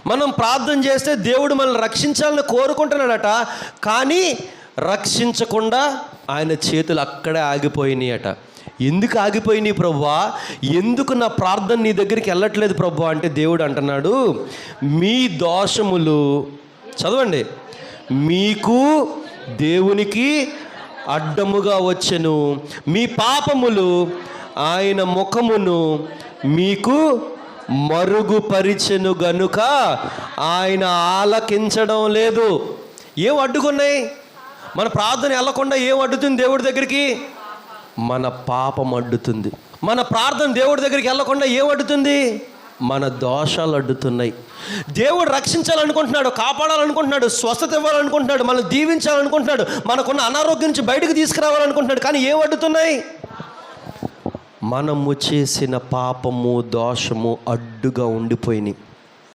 మనం ప్రార్థన చేస్తే దేవుడు మనల్ని రక్షించాలని కోరుకుంటున్నాడట, కానీ రక్షించకుండా ఆయన చేతులు అక్కడే ఆగిపోయినాయట. ఎందుకు ఆగిపోయినాయి ప్రభువా, ఎందుకు నా ప్రార్థన నీ దగ్గరికి వెళ్ళట్లేదు ప్రభువా అంటే దేవుడు అంటున్నాడు, మీ దోషములు, చదవండి, మీకు దేవునికి అడ్డముగా వచ్చెను, మీ పాపములు ఆయన ముఖమును మీకు మరుగుపరిచెను గనుక ఆయన ఆలకించడం లేదు. ఏం అడ్డుకున్నాయి? మన ప్రార్థన వెళ్ళకుండా ఏం అడ్డుతుంది దేవుడి దగ్గరికి? మన పాపం అడ్డుతుంది. మన ప్రార్థన దేవుడి దగ్గరికి వెళ్ళకుండా ఏం అడ్డుతుంది? మన దోషాలు అడ్డుతున్నాయి. దేవుడు రక్షించాలనుకుంటున్నాడు, కాపాడాలనుకుంటున్నాడు, స్వస్థత ఇవ్వాలనుకుంటున్నాడు, మనల్ని దీవించాలనుకుంటున్నాడు, మనకున్న అనారోగ్యం నుంచి బయటకు తీసుకురావాలనుకుంటున్నాడు. కానీ ఏం అడ్డుతున్నాయి? మనము చేసిన పాపము, దోషము అడ్డుగా ఉండిపోయినాయి.